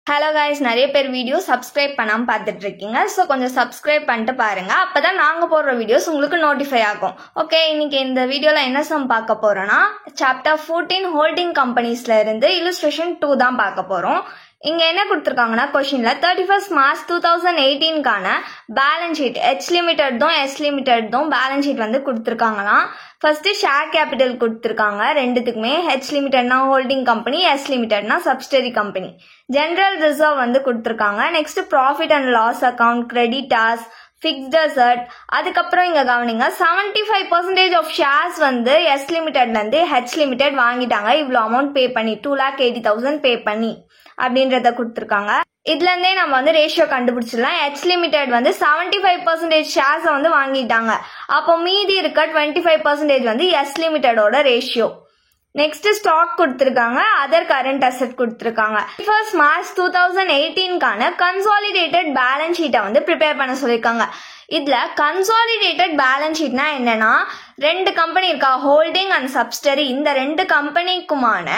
Hello guys, நிறைய பேர் video subscribe பண்ணாம பார்த்துட்டு இருக்கீங்க. ஸோ கொஞ்சம் சப்ஸ்கிரைப் பண்ணிட்டு பாருங்க. அப்பதான் நாங்க போடுற வீடியோஸ் உங்களுக்கு நோட்டிஃபை ஆகும். ஓகே, இன்னைக்கு இந்த வீடியோல என்ன சம் பார்க்க போறோம்னா சாப்டர் 14 ஹோல்டிங் கம்பெனிஸ்ல இருந்து இல்லுஸ்ட்ரேஷன் 2 தான் பார்க்க போறோம். இங்க என்ன கொடுத்திருக்காங்கன்னா கொஸ்டின்ல 31st March 2018 balance sheet H limited தான் S லிமிடெட் தான் பேலன்ஸ் ஷீட் வந்து கொடுத்திருக்காங்களாம். ஃபர்ஸ்ட் ஷேர் கேபிட்டல் கொடுத்திருக்காங்க ரெண்டுத்துக்குமே. H லிமிடெட்னா ஹோல்டிங் கம்பெனி, S லிமிடெட்னா சப்சிடரி கம்பெனி. ஜெனரல் ரிசர்வ் வந்து கொடுத்திருக்காங்க. Next profit and loss account, creditors, fixed asset. அதுக்கப்புறம் இங்க கவனிங்க 75% ஆஃப் ஷேர்ஸ் வந்து எஸ் லிமிடெட்ல இருந்து H லிமிடெட் வாங்கிட்டாங்க. இவ்வளவு அமௌண்ட் பே பண்ணி 2,80,000 பே பண்ணி அப்படின்றத கொடுத்திருக்காங்க. இதுல இருந்தே நம்ம வந்து ரேஷியோ கண்டுபிடிச்சிடலாம். H லிமிடெட் வந்து 75% ஷேர்ஸ் வந்து வாங்கிட்டாங்க. அப்போ மீதி இருக்க 25% வந்து S லிமிடெடோட ரேஷியோ. நெக்ஸ்ட் ஸ்டாக் கொடுத்திருக்காங்க, அதர் கரண்ட் அசெட் கொடுத்திருக்காங்க. 31st March 2018 கன்சாலிடேட்டட் பேலன்ஸ் ஷீட்டை வந்து ப்ரிப்பேர் பண்ண சொல்லியிருக்காங்க. இதுல கன்சாலிடேட்டட் பேலன்ஸ் ஷீட்னா என்னன்னா, ரெண்டு கம்பெனி இருக்கா, ஹோல்டிங் அண்ட் சப்சிடரி. இந்த ரெண்டு கம்பெனிக்குமான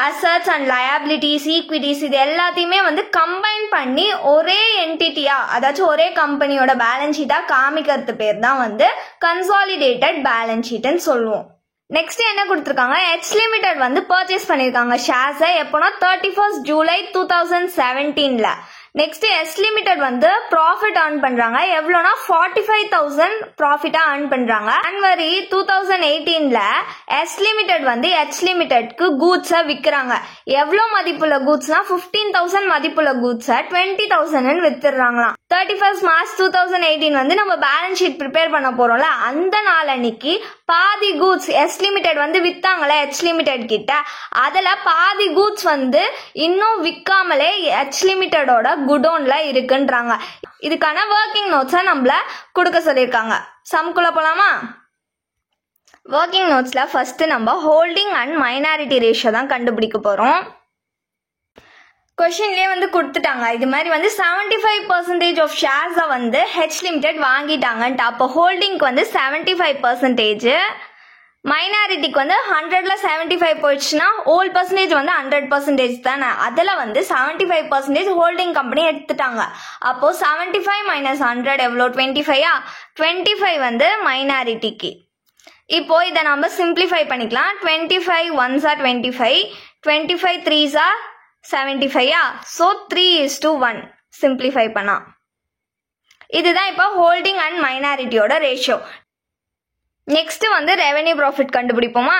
அசட்ஸ் அண்ட் லயபிலிட்டிஸ், ஈக்விட்டிஸ் இது எல்லாத்தையுமே வந்து கம்பைன் பண்ணி ஒரே என்டிட்டியா, அதாச்சும் ஒரே கம்பெனியோட பேலன்ஸ் ஷீட்டா காமிக்கிறது பேர் தான் வந்து கன்சாலிடேட்டட் பேலன்ஸ் ஷீட்னு சொல்லுவோம். நெக்ஸ்ட் என்ன கொடுத்திருக்காங்க, H லிமிடெட் வந்து பர்ச்சேஸ் பண்ணிருக்காங்க ஷேர்ஸை. எப்போனா 31st July 2017. Next S limited வந்து ப்ராஃபிட் earn பண்றாங்க. எவ்வளோனா 45,000 ப்ராஃபிட்டா earn பண்றாங்க. January 2018 S லிமிடெட் வந்து H லிமிடெட்க்கு கூட்ஸை விற்கிறாங்க. எவ்வளோ மதிப்புள்ள கூட்ஸ்னா 15,000 மதிப்புள்ள கூட்ஸை 20,000 வித்துறாங்களாம். 31st March 2018 வந்து நம்ம பேலன்ஸ் ஷீட் ப்ரிப்பேர் பண்ண போறோம்ல, அந்த நாள் அன்னைக்கு பாதி கூட்ஸ் S லிமிடெட் வந்து வித்தாங்களே H லிமிடெட் கிட்ட, அதுல பாதி கூட்ஸ் வந்து இன்னும் விற்காமலே H லிமிடெடோட குடோன்ல இருக்குன்றாங்க. இதுக்கான ஒர்க்கிங் நோட்ஸை நம்மள கொடுக்க சொல்லியிருக்காங்க. சம்குள்ள போலாமா? ஒர்க்கிங் நோட்ஸ்ல ஃபர்ஸ்ட் நம்ம ஹோல்டிங் அண்ட் மைனாரிட்டி ரேஷியோ தான் கண்டுபிடிக்க போறோம். கொஸ்டின்லயே வந்து கொடுத்துட்டாங்க, இது மாதிரி வந்து 75% ஆஃப் ஷேர்ஸை வந்து H லிமிடெட் வாங்கிட்டாங்கன்ட்டு. அப்போ ஹோல்டிங்க்கு வந்து 75%, மைனாரிட்டிக்கு வந்து 100ல 75 போயிடுச்சுன்னா ஹோல் பர்சன்டேஜ் வந்து 100% தானே. அதில் வந்து 75% ஹோல்டிங் கம்பெனி எடுத்துட்டாங்க. அப்போ 75 - 100 எவ்வளோ, 25. 25 வந்து மைனாரிட்டிக்கு. இப்போ இதை நம்ம சிம்பிளிஃபை பண்ணிக்கலாம். 25 1s are 25, 25 3s are 75. So 3:1 simplify பண்ணா. இதுதான் இப்போ ஹோல்டிங் அண்ட் மைனாரிட்டியோட ரேஷியோ. நெக்ஸ்ட் வந்து ரெவென்யூ ப்ராஃபிட் கண்டுபிடிப்போமா?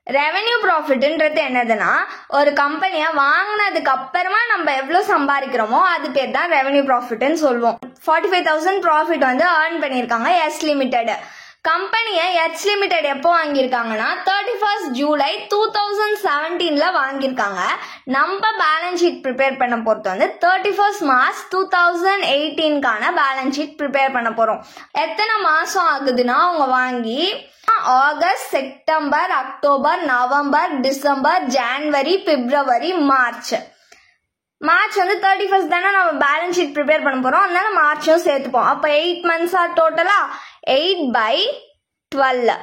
ரெவென்யூ ப்ராஃபிட்ன்றது என்னதுன்னா, ஒரு கம்பெனியை வாங்கினதுக்கு அப்புறமா நம்ம எவ்வளவு சம்பாதிக்கிறோமோ அது பேர் தான் ரெவென்யூ ப்ராஃபிட்னு சொல்லுவோம். 45,000 ப்ராஃபிட் வந்து earn பண்ணியிருக்காங்க S லிமிடெட். கம்பெனியை H லிமிடெட் எப்போ வாங்கியிருக்காங்கன்னா 31st July 2017 வாங்கியிருக்காங்க. நம்ம பேலன்ஸ் ஷீட் ப்ரிப்பேர் பண்ண போறது வந்து 31st March 2018 balance sheet prepare பண்ண போறோம். எத்தனை மாசம் ஆகுதுன்னா அவங்க வாங்கி August, September, October, November, December, ஜனவரி, பிப்ரவரி, மார்ச். மார்ச் வந்து 31st தானே நம்ம பேலன்ஸ் ஷீட் ப்ரிப்பேர் பண்ண போறோம், அதனால மார்ச்சும் சேர்த்துப்போம். அப்போ 8 months டோட்டலா 8/12.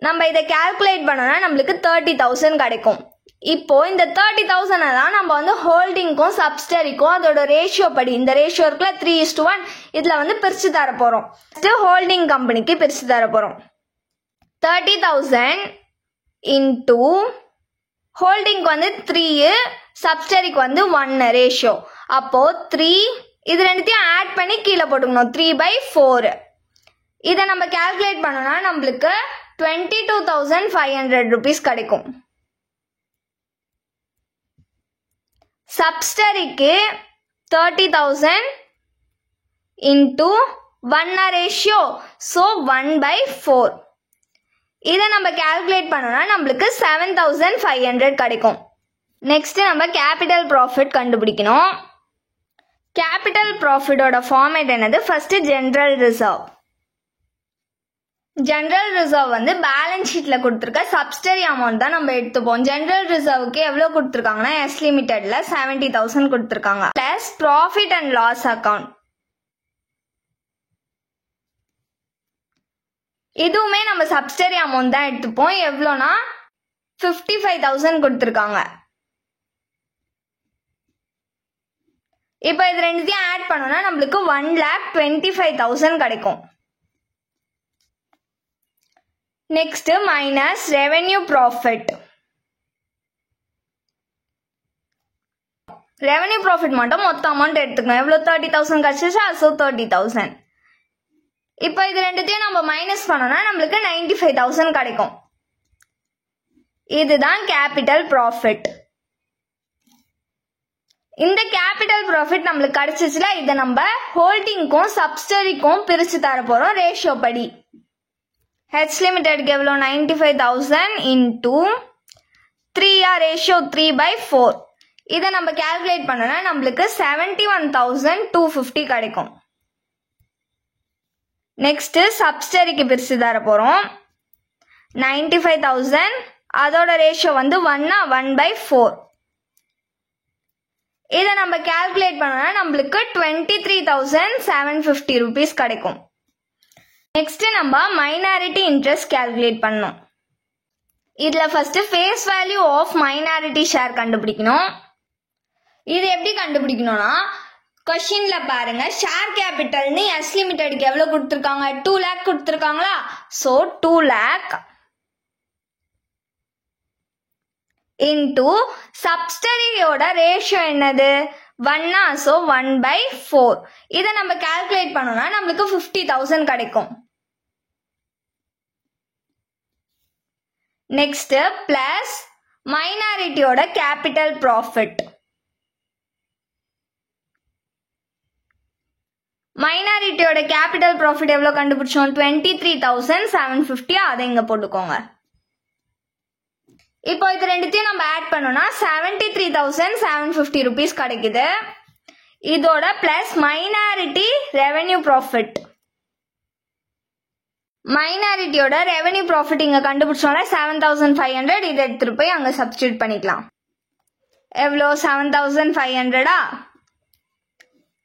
நம்ம இதை கால்குலேட் பண்ணோம்னா நம்மளுக்கு 30,000 கிடைக்கும். இப்போ இந்த 30,000 தான் நம்ம வந்து ஹோல்டிங்க்கும் சப்சிடரிக்கும் அதோட ரேஷியோ படி, இந்த ரேஷியோ இருக்குல்ல 3:1, இதுல வந்து பிரிச்சு தர போறோம். ஹோல்டிங் கம்பெனிக்கு பிரிச்சு தர போறோம். 30,000 இன்டூ ஹோல்டிங்க்கு வந்து 3, சப்சிடரிக்கு வந்து 1 ரேஷியோ. அப்போ 3, இது ரெண்டுத்தையும் ஆட் பண்ணி கீழே போட்டுக்கணும். 3/4. இதை நம்ம கால்குலேட் பண்ணோம்னா நம்மளுக்கு 22,500 rupees கிடைக்கும். சப்சிடரிக்கு 30,000 இன்டூ 1 ரேஷியோ, ஸோ 1/4. இதை நம்ம கால்குலேட் பண்ணோம்னா நம்மளுக்கு 7,500 கிடைக்கும். நெக்ஸ்ட் நம்ம கேபிட்டல் ப்ராஃபிட் கண்டுபிடிக்கணும். கேபிட்டல் ப்ராஃபிட்டோட ஃபார்மேட் என்னது, first general reserve. General reserve வந்து பேலன்ஸ் ஷீட்ல கொடுத்துருக்க சப்சிடரி அமௌண்ட் தான் நம்ம எடுத்துப்போம். ஜெனரல் ரிசர்வுக்கு எவ்வளவு கொடுத்துருக்காங்கன்னா S லிமிடெட்ல 70,000 கொடுத்துருக்காங்க. Plus profit and loss account, இதுவுமே நம்ம சப்சிடரி அமௌண்ட் தான் எடுத்துப்போம். எவ்வளோனா 55,000 கொடுத்திருக்காங்க. இப்போ இது ரெண்டுத்தையும் ஆட் பண்ணோம்னா நம்மளுக்கு 1,25,000 கிடைக்கும். Next minus revenue profit. Revenue profit மட்டும் மொத்த அமௌண்ட் எடுத்துக்கணும். எவ்வளோ 30,000 கிடைச்சிச்சா, ஸோ 30,000. இப்போ இது ரெண்டுத்தையும் நம்ம மைனஸ் பண்ணோம்னா நம்மளுக்கு 95,000 கிடைக்கும். இதுதான் கேபிட்டல் ப்ராஃபிட். இந்த கேபிட்டல் ப்ராஃபிட் நம்மளுக்கு கிடைச்சிச்சுல, இதை நம்ம ஹோல்டிங்க்கும் சப்சிடரிக்கும் பிரிச்சு தர போறோம் ரேஷியோ படி. ஹெச் லிமிடெட்க்கு எவ்வளோ 95,000 இன்டூ 3 ரேஷியோ 3/4. இதை நம்ம கால்குலேட் பண்ணோம்னா நம்மளுக்கு 71,250 கிடைக்கும். நெக்ஸ்ட் சப்சிடரிக்கு பிரிச்சு தர போறோம் 95,000. அதோட ரேஷியோ வந்து 1/4. இதை நம்ம கால்குலேட் பண்ணோம்னா நம்மளுக்கு 23,750 rupees கிடைக்கும். நெக்ஸ்ட் நம்ம மைனாரிட்டி இன்ட்ரெஸ்ட் கால்குலேட் பண்ணணும். இதுல first face value of minority share கண்டுபிடிக்கணும். இது எப்படி கண்டுபிடிக்கணும்னா கொஸ்டின்ல பாருங்க, ஷேர் கேபிட்டல்னு எஸ் லிமிடெட்க்கு எவ்வளவு கொடுத்துருக்காங்க, 2 lakh கொடுத்துருக்காங்களா. ஸோ 2 lakh இன்டூ சப்சிடரியோட ரேஷியோ என்னது 1, ஸோ 1/4. இதை நம்ம கால்குலேட் பண்ணோம்னா நம்மளுக்கு 50,000 கிடைக்கும். நெக்ஸ்ட் பிளஸ் மைனாரிட்டியோட கேபிட்டல் ப்ராஃபிட். மைனாரிட்டியோட கேபிட்டல் ப்ராஃபிட் எவ்வளவு கண்டுபிடிச்சோம் 23,750. அதை இங்க போட்டுக்கோங்க. இப்போ இது ரெண்டுத்தையும் நம்ம ஆட் பண்ணோம்னா 73,750 rupees கிடைக்குது. இதோட பிளஸ் மைனாரிட்டி ரெவென்யூ ப்ராஃபிட். மைனாரிட்டியோட ரெவென்யூ ப்ராஃபிட் இங்க கண்டுபிடிச்சோம்னா 7,500. இதை எடுத்துட்டு போய் அங்க சப்ஸ்டிட்யூட் பண்ணிக்கலாம். எவ்வளோ 7,500.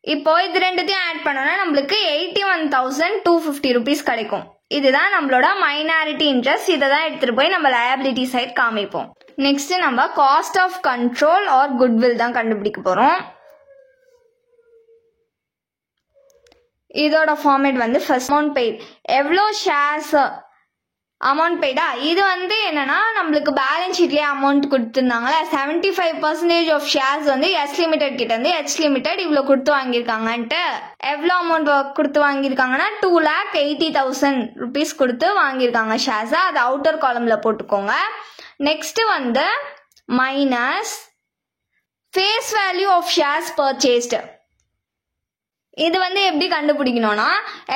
இப்போ இது ரெண்டுத்தையும் ஆட் பண்ணோம்னா நம்மளுக்கு 81,250 rupees கிடைக்கும். இதுதான் நம்மளோட மைனாரிட்டி இன்ட்ரெஸ்ட். இதை தான் எடுத்துட்டு போய் நம்ம லயபிலிட்டி சைட் காமிப்போம். நெக்ஸ்ட் நம்ம cost of control or goodwill தான் கண்டுபிடிக்க போறோம். இதோட ஃபார்மேட் வந்து ஃபர்ஸ்ட் அமௌண்ட் பெய்ட். எவ்வளோ ஷேர்ஸ் அமௌண்ட் பெய்டா, இது வந்து என்னன்னா நம்மளுக்கு பேலன்ஸ் ஷீட்லயே அமௌண்ட் கொடுத்துருந்தாங்களா 75% ஆஃப் ஷேர்ஸ் வந்து எஸ் லிமிடெட் கிட்ட இருந்து ஹெச் லிமிடெட் இவ்வளவு கொடுத்து வாங்கியிருக்காங்கன்ட்டு. எவ்வளோ அமௌண்ட் கொடுத்து வாங்கியிருக்காங்கன்னா 2,80,000 rupees கொடுத்து வாங்கியிருக்காங்க ஷேர்ஸ். அது அவுட்டர் காலம்ல போட்டுக்கோங்க. நெக்ஸ்ட் வந்து minus face value of shares purchased. இது வந்து எப்படி கண்டுபிடிக்கணும்னா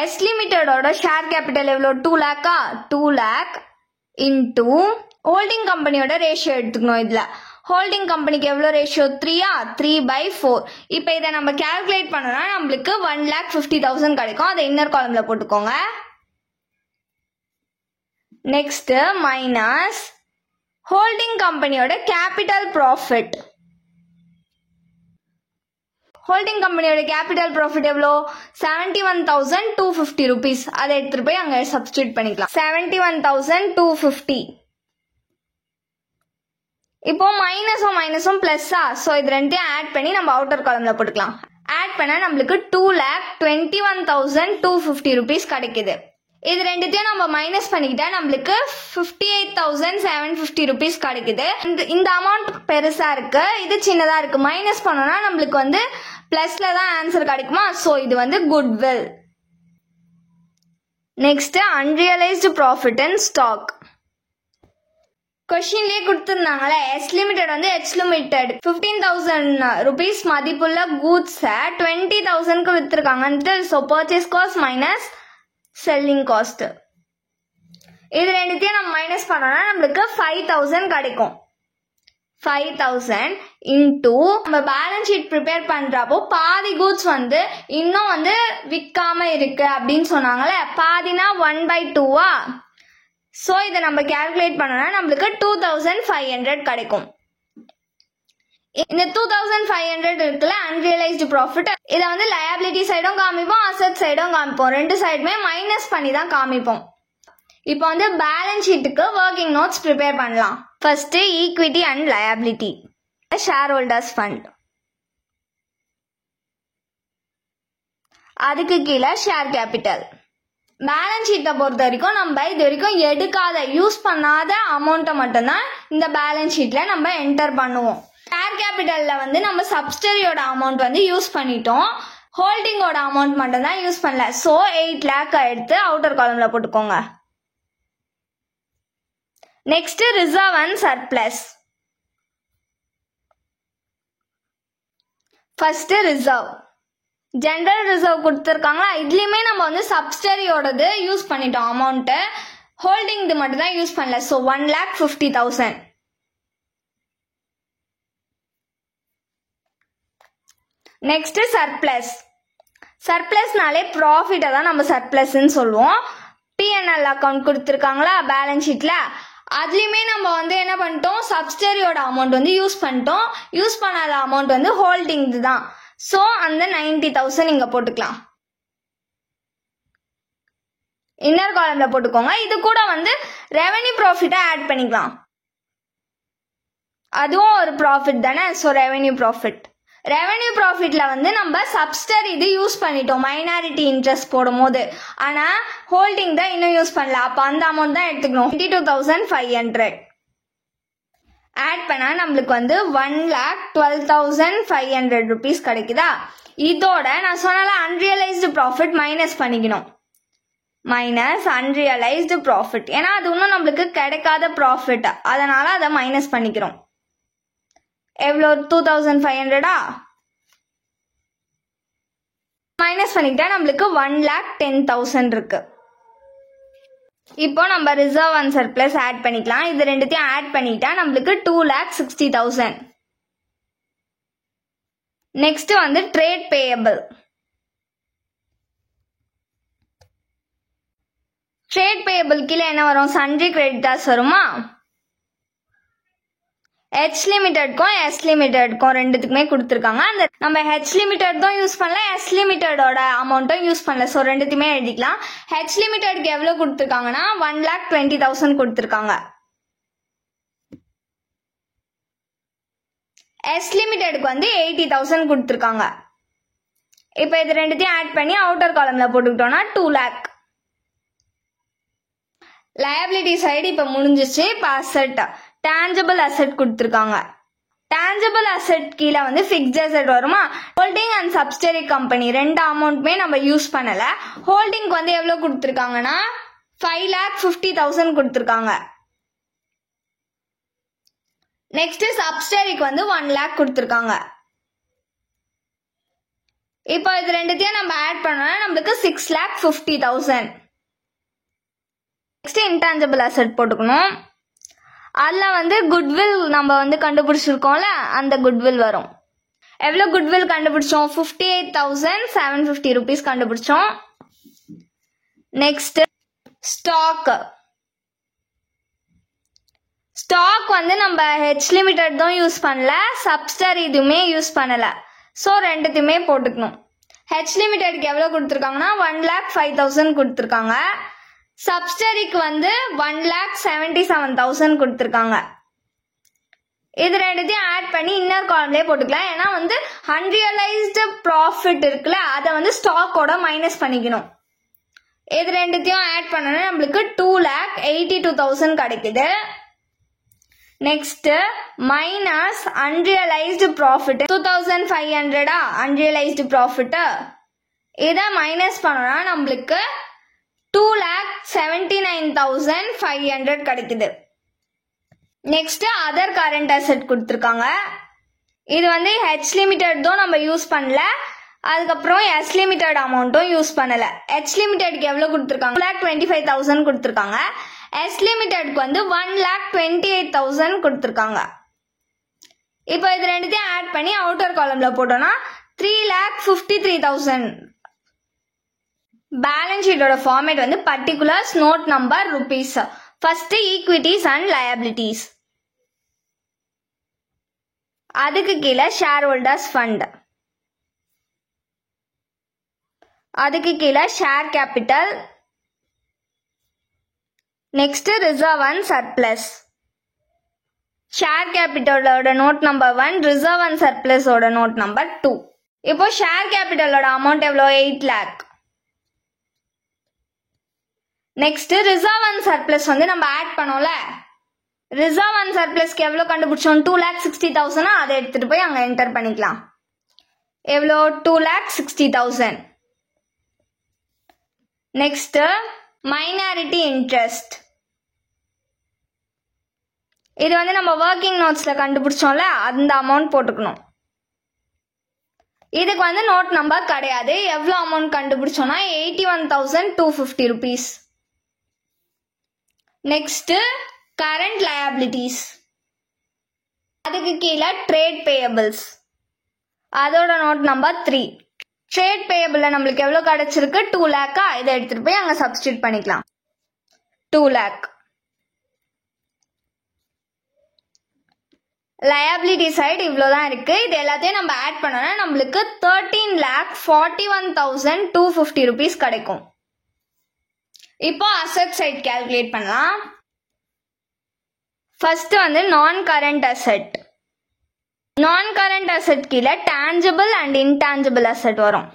எஸ் லிமிடெடோட ஷேர் கேபிட்டல் எவ்வளோ 2 lakh 2 lakh இன்டூ ஹோல்டிங் கம்பெனியோட ரேஷியோ எடுத்துக்கணும். இதுல ஹோல்டிங் கம்பெனிக்கு எவ்வளோ ரேஷியோ 3/4. இப்போ இதை நம்ம கால்குலேட் பண்ணோம்னா நம்மளுக்கு 1,50,000 கிடைக்கும். அதை இன்னர் காலம்ல போட்டுக்கோங்க. நெக்ஸ்ட் மைனஸ் ஹோல்டிங் கம்பெனியோட கேபிட்டல் ப்ராஃபிட். ஹோல்டிங் கம்பெனியோட கேபிட்டல் ப்ராஃபிட் எவ்வளோ 71,250 rupees. அதை எடுத்துட்டு போய் அங்க சப்ஸ்டிட்யூட் பண்ணிக்கலாம். 71,250. இப்போ மைனஸும் பிளஸ்ஸா, ஸோ இது ரெண்டையும் ஆட் பண்ணி நம்ம அவுட்டர் காலம்ல போட்டுக்கலாம். ஆட் பண்ணா நம்மளுக்கு 2,21,250 rupees கிடைக்குது. இது ரெண்டுத்தையும் நம்ம மைனஸ் பண்ணிக்கிட்டா நம்மளுக்கு 58,750 rupees கிடைக்குது. இந்த அமௌண்ட் பெருசா இருக்கு, இது சின்னதா இருக்கு. மைனஸ் பண்ணோம்னா நம்மளுக்கு வந்து பிளஸ்ல தான் ஆன்சர் கிடைக்குமா. ஸோ இது வந்து goodwill. Next unrealised profit and stock. கொஸ்டின்லயே கொடுத்துருந்தாங்களே எஸ் லிமிடெட் வந்து ஹெச் லிமிடெட் 15,000 rupees மதிப்புள்ள கூட்ஸ் 20,000க்கு வித்துருக்காங்கன்ட்டு. So purchase cost minus selling cost. இது ரெண்டுத்தையும் நம்ம மைனஸ் பண்ணோம்னா நம்மளுக்கு 5,000 கிடைக்கும். 5,000 இன்டூ நம்ம பேலன்ஸ் ஷீட் ப்ரிப்பேர் பண்றப்போ பாதி கூட்ஸ் வந்து இன்னும் வந்து விற்காம இருக்கு அப்படின்னு சொன்னாங்களே, பாதினா 1/2. ஸோ இதை நம்ம கால்குலேட் பண்ணோம்னா நம்மளுக்கு 2,500 கிடைக்கும். இந்த 2,500 இருக்குல்ல அன்ரியலைஸ்டு ப்ராஃபிட், இதை வந்து லயபிலிட்டி சைடும் காமிப்போம், அசெட் சைடும் காமிப்போம். ரெண்டு சைடுமே மைனஸ் பண்ணி தான் காமிப்போம். இப்போ வந்து பேலன்ஸ் ஷீட்டுக்கு ஒர்க்கிங் நோட்ஸ் ப்ரிப்பேர் பண்ணலாம். First equity and liability, share holders fund. அதுக்கு கீழே ஷேர் கேபிட்டல். பேலன்ஸ் ஷீட்டை பொறுத்த வரைக்கும் நம்ம இது வரைக்கும் எடுக்காத யூஸ் பண்ணாத அமௌண்ட்டை மட்டும்தான் இந்த பேலன்ஸ் ஷீட்ல நம்ம என்டர் பண்ணுவோம். ஷேர் கேபிட்டல்ல வந்து நம்ம சப்சிடரியோட அமௌண்ட் வந்து யூஸ் பண்ணிட்டோம், ஹோல்டிங்கோட அமௌண்ட் மட்டும் தான் யூஸ் பண்ணல. ஸோ 8 lakh எடுத்து அவுட்டர் காலம்ல போட்டுக்கோங்க. Next reserve and surplus. First reserve, general reserve கொடுத்துருக்காங்களா, இதுலயுமே நம்ம வந்து சப்சிடரியோடது யூஸ் பண்ணிட்டோம் அமௌண்ட், ஹோல்டிங் மட்டும் தான் யூஸ் பண்ணல. ஸோ 1,50,000. Next surplus. சர்ப்ளஸ்னாலே ப்ராஃபிட்டை தான் நம்ம சர்ப்ளஸ்ன்னு சொல்லுவோம். பிஎன்எல் அக்கௌண்ட் கொடுத்துருக்காங்களா பேலன்ஸ் ஷீட்ல, அதுலயுமே நம்ம வந்து என்ன பண்ணிட்டோம், சப்சிடரியோட அமௌண்ட் வந்து யூஸ் பண்ணிட்டோம், யூஸ் பண்ணாத அமௌண்ட் வந்து ஹோல்டிங் தான். ஸோ அந்த 90,000 இங்க போட்டுக்கலாம், இன்னர் காலம்ல போட்டுக்கோங்க. இது கூட வந்து ரெவென்யூ ப்ராஃபிட்டை ஆட் பண்ணிக்கலாம், அதுவும் ஒரு ப்ராஃபிட் தானே. ஸோ ரெவென்யூ ப்ராஃபிட்ல வந்து நம்ம சப்சிடரி இது யூஸ் பண்ணிட்டோம் மைனாரிட்டி இன்ட்ரெஸ்ட் போடும் போது, ஆனா ஹோல்டிங் தான் இன்னும் யூஸ் பண்ணல. அப்ப அந்த அமௌண்ட் தான் எடுத்துக்கணும். 22,500 ஆட் பண்ணா நம்மளுக்கு வந்து 1,12,500 rupees கிடைக்குதா. இதோட நான் சொன்னால அன்ரியலைஸ்டு ப்ராஃபிட் மைனஸ் பண்ணிக்கணும், மைனஸ் அன்ரியலைஸ்டு ப்ராஃபிட், ஏன்னா அது இன்னும் நம்மளுக்கு கிடைக்காத ப்ராஃபிட், அதனால அதை மைனஸ் பண்ணிக்கிறோம். எவ்வளோ 2,500 மைனஸ் பண்ணிக்கிட்டா நம்மளுக்கு 1,10,000 இருக்கு. இப்போ நம்ம ரிசர்வ் அண்ட் சர்ப்ளஸ் ஆட் பண்ணிக்கலாம். இது ரெண்டுத்தையும் ஆட் பண்ணிட்டா நம்மளுக்கு 2,60,000. நெக்ஸ்ட் வந்து ட்ரேட் பேயபிள். ட்ரேட் பேயபிள் கீழே என்ன வரும், சன்ட்ரி கிரெடிட்டார்ஸ் வருமா. ஹெச் லிமிடெட்க்கும் எஸ் லிமிடெட்க்கும் ரெண்டுத்துக்குமே கொடுத்துருக்காங்க. அந்த நம்ம ஹெச் லிமிடெட் தான் யூஸ் பண்ணல, எஸ் லிமிடெடோட அமௌண்ட்டும் யூஸ் பண்ணல. ஸோ ரெண்டுத்தையுமே எழுதிக்கலாம். ஹெச் லிமிடெட்க்கு எவ்வளவு கொடுத்துருக்காங்கன்னா 1,20,000 கொடுத்துருக்காங்க. எஸ் லிமிடெட்க்கு வந்து 80,000 கொடுத்துருக்காங்க. இப்போ இது ரெண்டுத்தையும் ஆட் பண்ணி அவுட்டர் காலம்ல போட்டுக்கிட்டோம்னா 2 lakh. லயபிலிட்டி சைடு இப்போ முடிஞ்சிச்சு. இப்போ அசெட், டேஞ்சபிள் அசெட் கொடுத்துருக்காங்க. டேஞ்சபிள் அசெட் கீழே வந்து ஃபிக்ஸ்ட் அசெட் வருமா. ஹோல்டிங் அண்ட் சப்சிடரி கம்பெனி ரெண்டு அமௌண்ட்டுமே நம்ம யூஸ் பண்ணல. ஹோல்டிங்க்கு வந்து எவ்வளவு கொடுத்துருக்காங்கன்னா 5,50,000 கொடுத்துருக்காங்க. நெக்ஸ்ட் சப்சிடரிக்கு வந்து 1 lakh கொடுத்துருக்காங்க. இப்போ இது ரெண்டுத்தையும் நம்ம ஆட் பண்ணோம்னா நம்மளுக்கு 6,50,000. நெக்ஸ்ட் இன்டான்ஜிபிள் அசெட் போட்டுக்கணும். அதில் வந்து குட்வில் நம்ம வந்து கண்டுபிடிச்சிருக்கோம்ல, அந்த குட்வில் வரும். எவ்வளோ குட்வில் கண்டுபிடிச்சோம், 58,750 rupees கண்டுபிடிச்சோம். Next stock. ஸ்டாக் வந்து நம்ம ஹெச் லிமிடெட் தான் யூஸ் பண்ணல, சப்சிடரி இதுவுமே யூஸ் பண்ணல. ஸோ ரெண்டுத்தையுமே போட்டுக்கணும். ஹெச் லிமிடெட்க்கு எவ்வளோ கொடுத்துருக்காங்கன்னா 1,05,000 கொடுத்துருக்காங்க. சப்சிடரிக்கு வந்து 1,77,000 கொடுத்துருக்காங்க. இது ரெண்டுத்தையும் ஆட் பண்ணி இன்னர் காலம்லேயே போட்டுக்கலாம். ஏன்னா வந்து அன்ரியலைஸ்டு ப்ராஃபிட் இருக்குல்ல, அதை வந்து ஸ்டாக்கோட மைனஸ் பண்ணிக்கணும். இது ரெண்டுத்தையும் ஆட் பண்ணோன்னா நம்மளுக்கு 2,82,000 கிடைக்குது. Next minus unrealised profit 2,500 unrealised profit. இதை மைனஸ் பண்ணோம்னா நம்மளுக்கு 2,79,500 கிடைக்குது. நெக்ஸ்ட் அதர் கரண்ட் அசெட் கொடுத்துருக்காங்க. இது வந்து ஹெச் லிமிடெட் தான் நம்ம யூஸ் பண்ணல, அதுக்கப்புறம் எஸ் லிமிடெட் அமௌண்ட்டும் யூஸ் பண்ணல. ஹெச் லிமிடெட்க்கு எவ்வளவு கொடுத்துருக்காங்க 2,25,000 கொடுத்துருக்காங்க. எஸ் லிமிடெட்க்கு வந்து 1,28,000 கொடுத்துருக்காங்க. இப்போ இது ரெண்டுத்தையும் ஆட் பண்ணி அவுட்டர் காலம்ல போட்டோம்னா 3,53,000. பேலன்ஸ் ஷீட்டோட ஃபார்மேட் வந்து particulars, note number, rupees. First equities and liabilities, அதுக்கு கீழே ஷேர் ஹோல்டர்ஸ் ஃபண்ட், அதுக்கு கீழே share capital, next reserve and surplus, share கேபிட்டலோட நோட் நம்பர் 1, ரிசர்வ் அண்ட் சர்ப்ளஸோட நோட் நம்பர் 2. இப்போ ஷேர் கேபிட்டலோட அமௌண்ட் எவ்வளோ? 8 lakh. Next reserve and surplus வந்து நம்ம ஆட் பண்ணோம்ல, ரிசர்வ் அண்ட் சர்ப்ளஸ்க்கு எவ்வளோ கண்டுபிடிச்சோம்? 2,60,000. அதை எடுத்துட்டு போய் அங்கே என்டர் பண்ணிக்கலாம். எவ்வளோ? 2,60,000. Next minority interest. இது வந்து நம்ம ஒர்க்கிங் நோட்ஸ்ல கண்டுபிடிச்சோம்ல, அந்த அமௌண்ட் போட்டுக்கணும். இதுக்கு வந்து நோட் நம்பர் கிடையாது. எவ்வளோ அமௌண்ட் கண்டுபிடிச்சோம்னா 81,250 rupees. Next current liabilities. அதுக்கு கீழே ட்ரேட் பேயபிள்ஸ், அதோட நோட் நம்பர் 3. ட்ரேட் பேயபிள்ல நம்மளுக்கு எவ்வளோ கிடைச்சிருக்கு? 2 lakh. இதை எடுத்துட்டு போய் அங்கே சப்ஸ்டியூட் பண்ணிக்கலாம். 2 lakh. லயபிலிட்டி சைடு இவ்வளோதான் இருக்கு. இது எல்லாத்தையும் நம்ம ஆட் பண்ணோம்னா நம்மளுக்கு 13,41,250 rupees கிடைக்கும். இப்போ அசெட் சைட் கால்குலேட் பண்ணலாம். ஃபர்ஸ்ட் வந்து non current asset. Non current asset கீழே டான்ஜிபிள் அண்ட் இன்டான்ஜிபிள் அசெட் வரும்.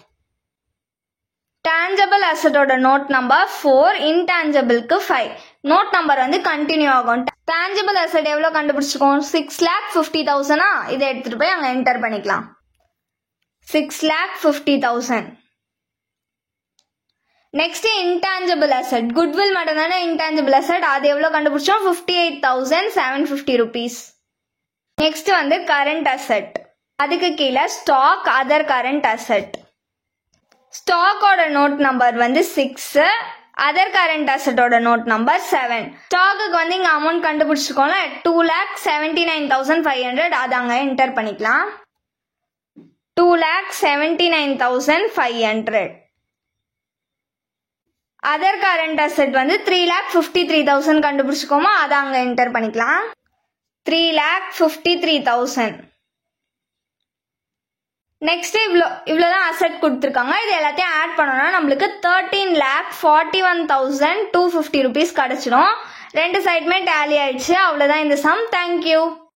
டான்ஜிபிள் அசெட்டோட நோட் நம்பர் 4, இன்டான்ஜிபிள்க்கு 5. நோட் நம்பர் வந்து கண்டினியூ ஆகும். டான்ஜிபிள் அசெட் எவ்வளோ கண்டுபிடிச்சிருக்கோம்? 6,50,000. இதை எடுத்துட்டு போய் அங்கே என்டர் பண்ணிக்கலாம். 6,50,000. நெக்ஸ்ட் இன்டான்ஜிபிள் அசெட், குட்வில் மட்டும் தானே இன்டான்ஜிபிள் அசெட். அது எவ்வளோ கண்டுபிடிச்சோம்? 58,750 rupees. நெக்ஸ்ட் வந்து கரண்ட் அசெட். அதுக்கு கீழே ஸ்டாக், அதர் கரண்ட் அசெட். ஸ்டாக்கோட நோட் நம்பர் வந்து 6, அதர் கரண்ட் அசெட்டோட நோட் நம்பர் 7. ஸ்டாக்குக்கு வந்து இங்க அமௌண்ட் கண்டுபிடிச்சிருக்கோம்ல, 2,79,500. அதை அங்க என்டர் பண்ணிக்கலாம். 2,79,500. அதர் கரண்ட் அசெட் வந்து 3,53,000 கண்டுபிடிச்சிருக்கோமா, அதை அங்க என்டர் பண்ணிக்கலாம். 3,53,000. நெக்ஸ்ட் இவ்வளோதான் அசெட் கொடுத்துருக்காங்க. இது எல்லாத்தையும் ஆட் பண்ணோம்னா நம்மளுக்கு 13,41,250 rupees கிடைச்சிடும். ரெண்டு சைடுமே டேலி ஆயிடுச்சு. அவ்வளோதான் இந்த சம். தேங்க்யூ.